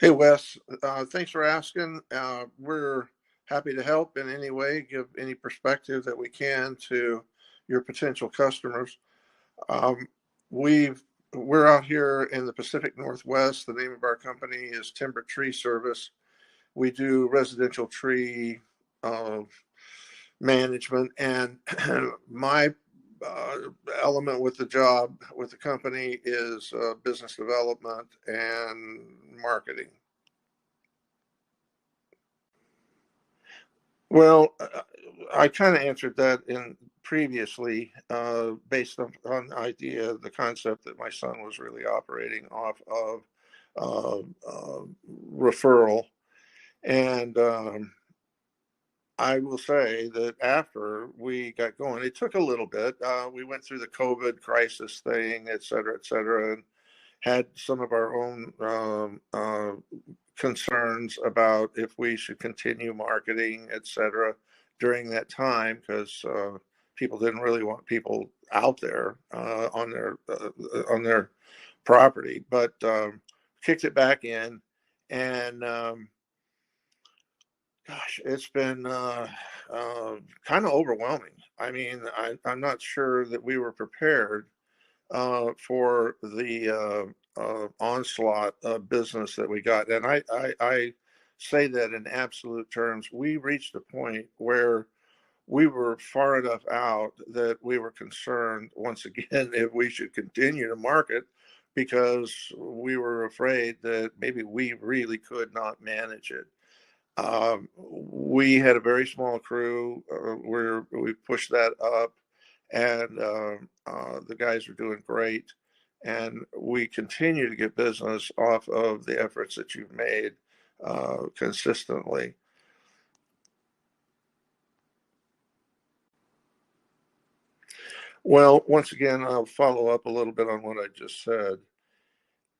Hey, Wes. Thanks for asking. We're happy to help in any way, give any perspective that we can to your potential customers. Um, we've we're out here in the Pacific Northwest. The name of our company is Timber Tree Service. We do residential tree uh, management, and my uh, element with the job with the company is business development and marketing. Well, I kind of answered that in previously, based on the idea, the concept that my son was really operating off of uh, uh, referral. And I will say that after we got going, it took a little bit. We went through the COVID crisis thing, et cetera, and had some of our own concerns about if we should continue marketing, et cetera, during that time because people didn't really want people out there on their property. But kicked it back in, and gosh, it's been kind of overwhelming. I mean, I'm not sure that we were prepared for the onslaught of business that we got. And I say that in absolute terms. We reached a point where we were far enough out that we were concerned once again if we should continue to market because we were afraid that maybe we really could not manage it. We had a very small crew where we pushed that up, and the guys are doing great. And we continue to get business off of the efforts that you've made consistently. Well, once again, I'll follow up a little bit on what I just said.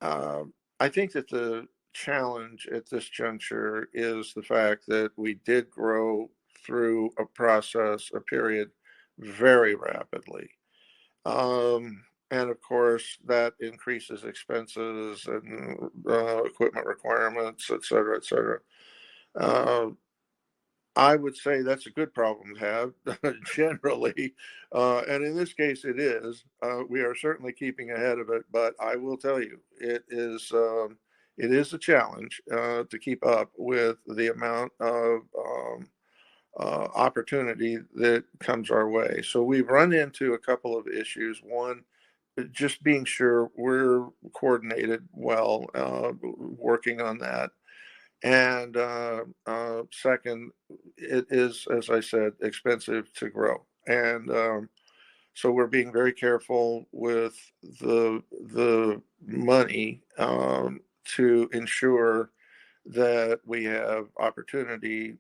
I think that the challenge at this juncture is the fact that we did grow through a period very rapidly. And of course, that increases expenses and equipment requirements, et cetera, et cetera. Uh, I would say that's a good problem to have generally. And in this case, it is. We are certainly keeping ahead of it, but I will tell you, it is a challenge to keep up with the amount of opportunity that comes our way. So we've run into a couple of issues. One, just being sure we're coordinated well, working on that. And second, it is, as I said, expensive to grow. And so we're being very careful with the money to ensure that we have opportunity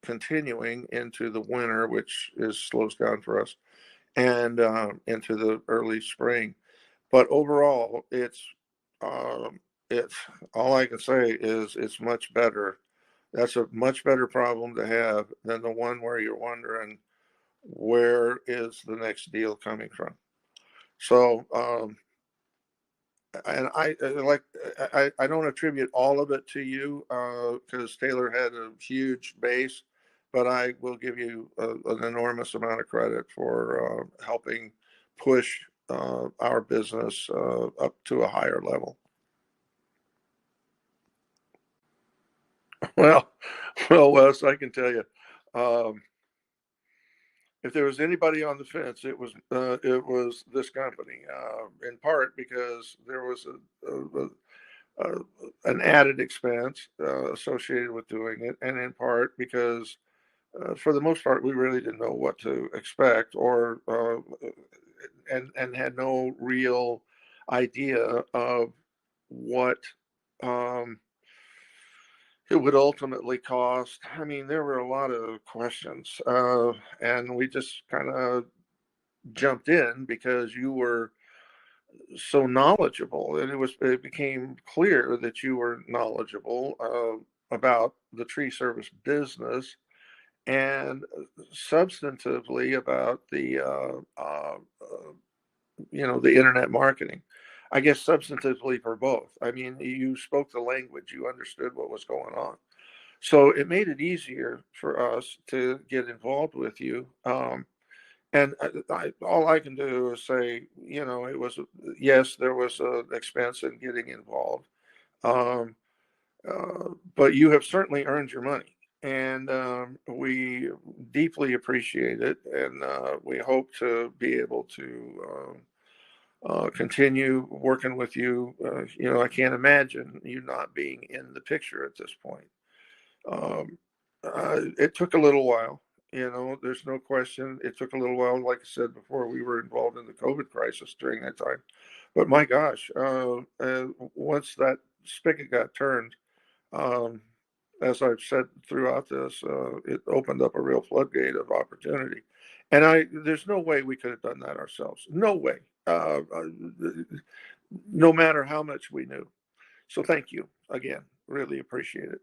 continuing into the winter, which is slows down for us, and into the early spring. But overall, it's all I can say is it's much better. That's a much better problem to have than the one where you're wondering where is the next deal coming from. So, and I don't attribute all of it to you because Taylor had a huge base, but I will give you an enormous amount of credit for helping push our business up to a higher level. Well, well, Wes, I can tell you, um, if there was anybody on the fence, it was this company. In part because there was a, an added expense associated with doing it, and in part because, for the most part, we really didn't know what to expect, or and had no real idea of what. Um, it would ultimately cost. I mean, there were a lot of questions, and we just kind of jumped in because you were so knowledgeable, and it became clear that you were knowledgeable about the tree service business and substantively about the the internet marketing. I guess substantively for both. I mean, you spoke the language, you understood what was going on. So it made it easier for us to get involved with you. And all I can do is say, it was, yes, there was an expense in getting involved. Um, but you have certainly earned your money. And we deeply appreciate it. And we hope to be able to continue working with you. I can't imagine you not being in the picture at this point. Um, it took a little while. There's no question. It took a little while. Like I said before, we were involved in the COVID crisis during that time. But my gosh, once that spigot got turned, um, as I've said throughout this, it opened up a real floodgate of opportunity. And there's no way we could have done that ourselves. No way. No matter how much we knew. So thank you again. Really appreciate it.